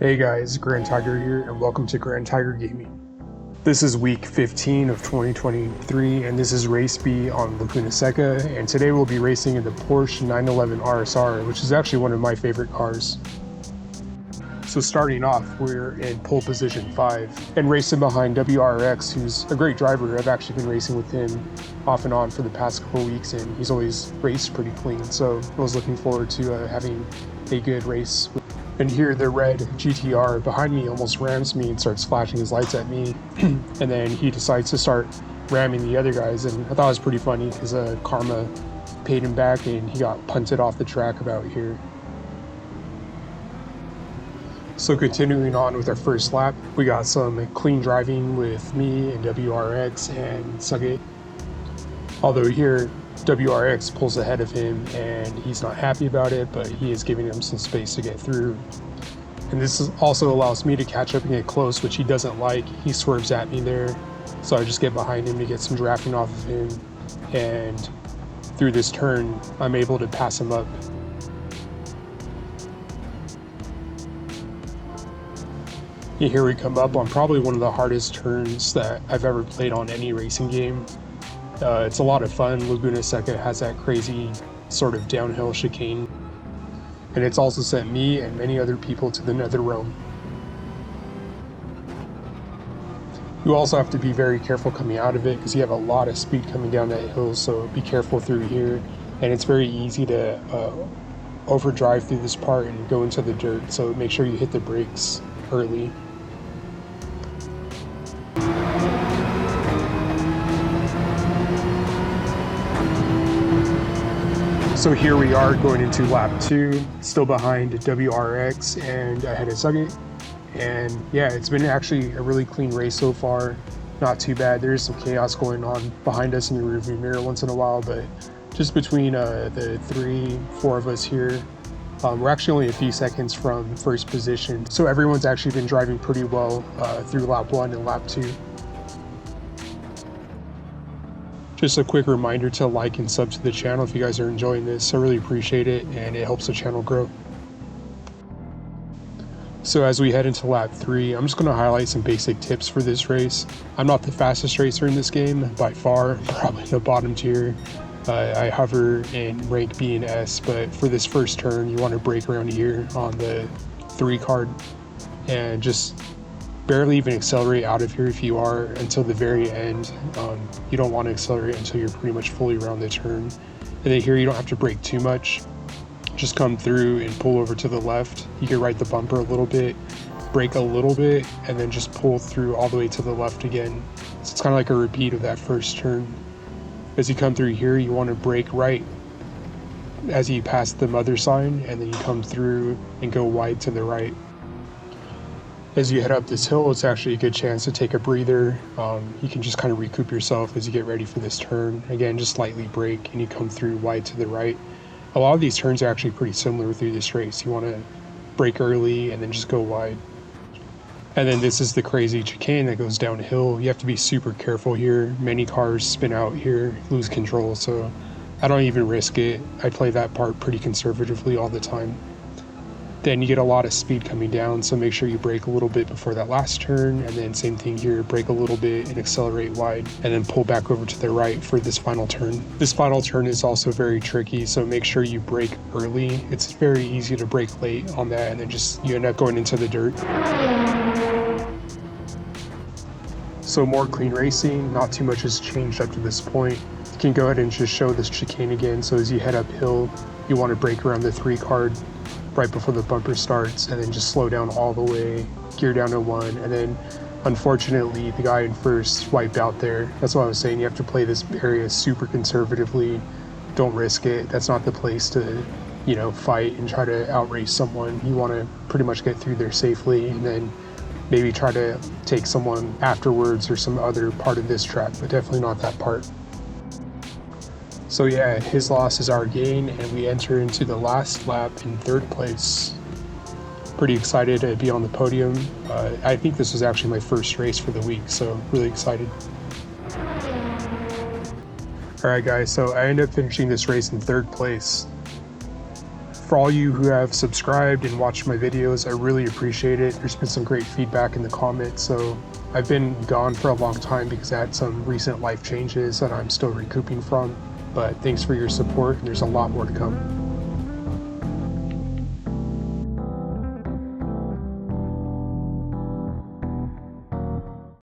Hey guys, Gran here and welcome to Gran Gaming. This is week 15 of 2023 and this is race B on Laguna Seca, and today we'll be racing in the Porsche 911 RSR, which is actually one of my favorite cars. So starting off, we're in pole position 5 and racing behind WRX, who's a great driver. I've actually been racing with him off and on for the past couple weeks and he's always raced pretty clean, so I was looking forward to having a good race. And here the red GTR behind me almost rams me and starts flashing his lights at me and then he decides to start ramming the other guys, and I thought it was pretty funny because karma paid him back and he got punted off the track about here. So continuing on with our first lap, we got some clean driving with me and WRX and Sugate. Although here WRX pulls ahead of him and he's not happy about it, but he is giving him some space to get through. And this also allows me to catch up and get close, which he doesn't like. He swerves at me there, so I just get behind him to get some drafting off of him, and through this turn I'm able to pass him up. And here we come up on probably one of the hardest turns that I've ever played on any racing game. It's a lot of fun. Laguna Seca has that crazy sort of downhill chicane, and it's also sent me and many other people to the nether realm. You also have to be very careful coming out of it because you have a lot of speed coming down that hill, so be careful through here. And it's very easy to overdrive through this part and go into the dirt, so make sure you hit the brakes early. So here we are going into lap 2, still behind WRX and ahead of Sugate. And yeah, it's been actually a really clean race so far. Not too bad. There's some chaos going on behind us in the rearview mirror once in a while, but just between the 3-4 of us here, we're actually only a few seconds from first position. So everyone's actually been driving pretty well through lap 1 and lap 2. Just a quick reminder to like and sub to the channel if you guys are enjoying this. I really appreciate it and it helps the channel grow. So as we head into lap 3, I'm just going to highlight some basic tips for this race. I'm not the fastest racer in this game by far, probably the bottom tier. I hover in rank B and S, but for this first turn you want to brake around here on the 3 card and just barely even accelerate out of here if you are until the very end. You don't want to accelerate until you're pretty much fully around the turn. And then here you don't have to brake too much. Just come through and pull over to the left. You can right the bumper a little bit, brake a little bit, and then just pull through all the way to the left again. So it's kind of like a repeat of that first turn. As you come through here, you want to brake right as you pass the mother sign, and then you come through and go wide to the right. As you head up this hill, it's actually a good chance to take a breather. You can just kind of recoup yourself as you get ready for this turn. Again, just slightly brake and you come through wide to the right. A lot of these turns are actually pretty similar through this race. You want to brake early and then just go wide. And then this is the crazy chicane that goes downhill. You have to be super careful here. Many cars spin out here, lose control, so I don't even risk it. I play that part pretty conservatively all the time. Then you get a lot of speed coming down, so make sure you brake a little bit before that last turn, and then same thing here, brake a little bit and accelerate wide, and then pull back over to the right for this final turn. This final turn is also very tricky, so make sure you brake early. It's very easy to brake late on that, and then you end up going into the dirt. So more clean racing, not too much has changed up to this point. You can go ahead and just show this chicane again. So as you head uphill, you want to brake around the 3 card right before the bumper starts, and then just slow down all the way, gear down to 1, and then unfortunately the guy in first wiped out there. That's what I was saying, you have to play this area super conservatively. Don't risk it. That's not the place to, fight and try to outrace someone. You want to pretty much get through there safely and then maybe try to take someone afterwards or some other part of this track, but definitely not that part. So yeah, his loss is our gain, and we enter into the last lap in 3rd place. Pretty excited to be on the podium. I think this was actually my first race for the week, so really excited. Alright guys, so I ended up finishing this race in 3rd place. For all you who have subscribed and watched my videos, I really appreciate it. There's been some great feedback in the comments. So I've been gone for a long time because I had some recent life changes that I'm still recouping from. But thanks for your support, and there's a lot more to come.